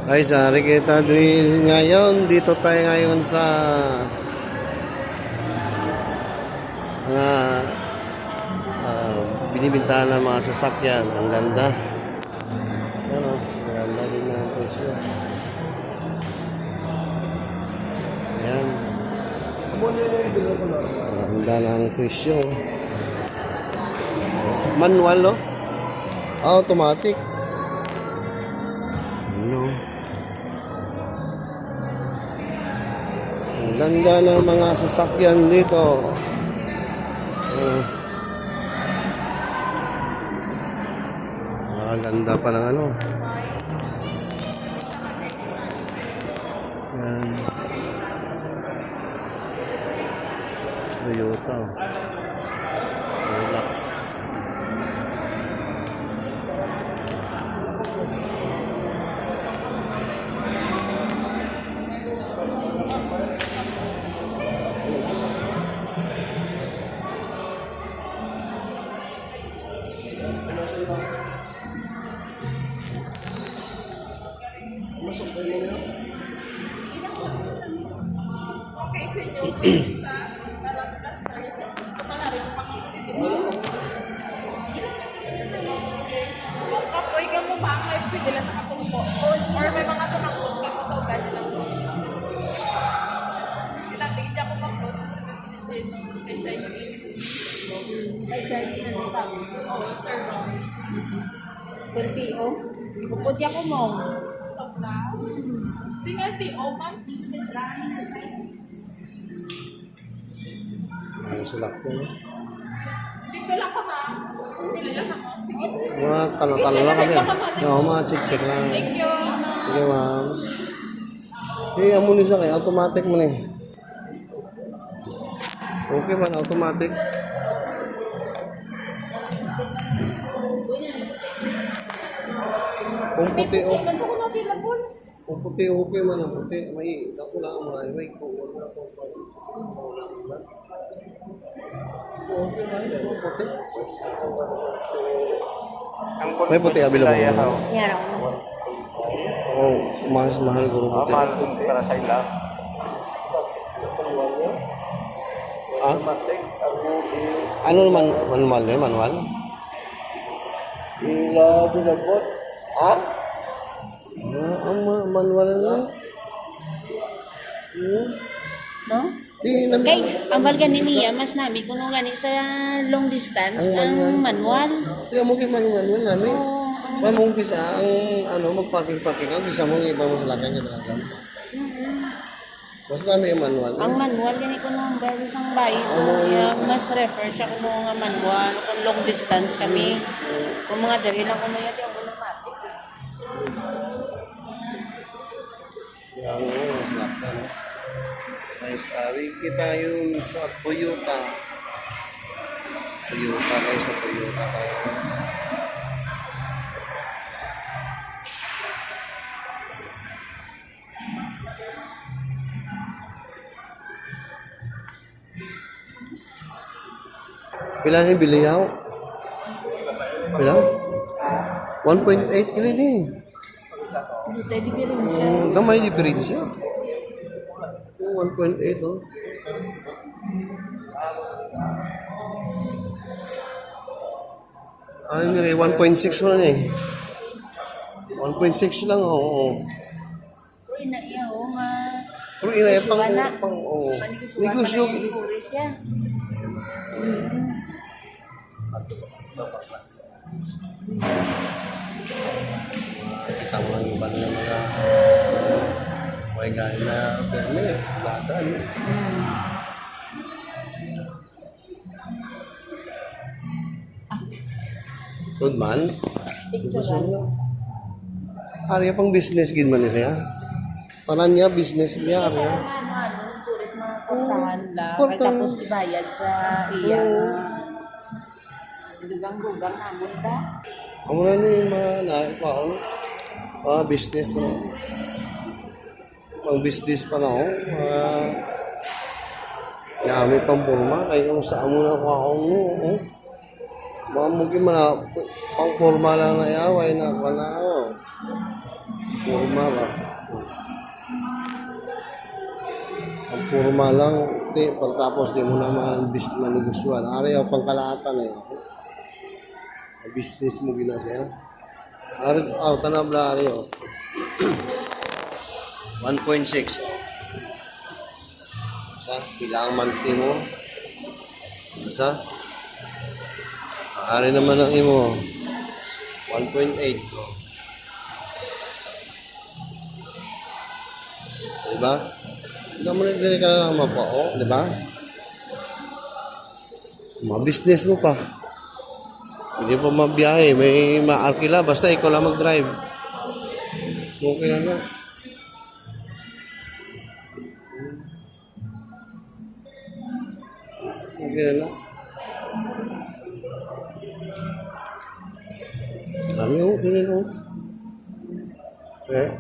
Ay, sorry kita ngayon. Dito tayo ngayon sa mga binibintahan ng mga sasakyan. Ang ganda. Ano, ang ganda din na ang presyo. Ayan. Ang ganda na ang presyo. Manual, no? Automatic. Ano? Ang ganda ng mga sasakyan dito. Ang ganda pa ng ano. Yan. Toyota. Relax. Okay, senyo. Kapoy ka mo ba? May pwede lang nakatumpo. Or may mga tumangkot ka mo daw gano'n lang. Kailangan ko mag-close sa president. Kay Shiny. Ay, siya yung nanasabi. Oo, sir. Selfie, oh. Bukod ako mo. Sobra. Tingnan T.O. ma'am. Ang sulak ko. Dito lang pa ma'am. Dito lang ako. Sige. Mga talo-talo lang kami. Oo, mga check-check lang. Thank you. Sige, ma'am. Hey, amo ni sa kay automatic mo ni. Okay man, automatic. Kung puti, oh. Ganito ko na available. Kung puti, okay man ang puti. May, kaso lang ang mga may kung okay man, kung puti. May puti, available mo. Yaraw. Oh, mas mahal ko rin puti. Mahal para sa ila. Ah? Ano naman, manual eh, manual? Ila binabot. Ha? Ang manual na. No? Di naman. Kay, ang balgan ni niya, mas namin kung gani sa long distance ng manual. Di mo kayo manual namin. Oo. Mamong bisa ang ano, magparking-parking ang bisa mo iba mo sa lakay ka talaga. Mas namin yung manual. Ang manual, gani ko nung bali isang bayi ko, mas refer siya kung mga manual, kung long distance kami. Kung mga dali lang kung may yung automatic. Yan o, slap na no. Nice. Kita yun sa Toyota. Toyota kayo sa Toyota tayo. Pila ni bili yaw? Pila? 1.8 kilo ni. Hindi tayo bibirin siya. Gamay diferensya. 1.8 oh. Ay, nire 1.6 mo na eh. 1.6 lang oh. Pero ina iya, oh, nga. Pero inaya pang Wala. oh. Negosyo. Negosyo. Siya. Kita mo lang iba na mga may gani na perme, ladan. Good man. Picture Gusto lang. niya. Arya pang business gid man siya. Tanan niya business niya arya. Ano, turis mga portahan lang. Ay Portahan. tapos ibayad sa iya. Dugang-dugang namon ba? Amo na ni mga paon. Business na. Pang business pa na oh. Gamit pang forma kay kung saan mo na kwaon mo. Oh. Mga mungkin man pang forma lang na yaway na pala. Oh. Purma ba? Ang purma lang, pagtapos di mo naman manegosyoan. Ari ang pangkalahatan na yun. Ang business mo ginasya. Ari, tanabla ari o. 1.6. Sa bilang manti mo. Sa ari naman ang imo. 1.8. Diba? Hindi mo rin ka na lang mapao, diba? Ma-business mo pa. Hindi pa mabiyahe, may maarkila, basta ikaw lang mag-drive. Okay na lang. Okay na lang. Dami oh, ganyan oh. Eh?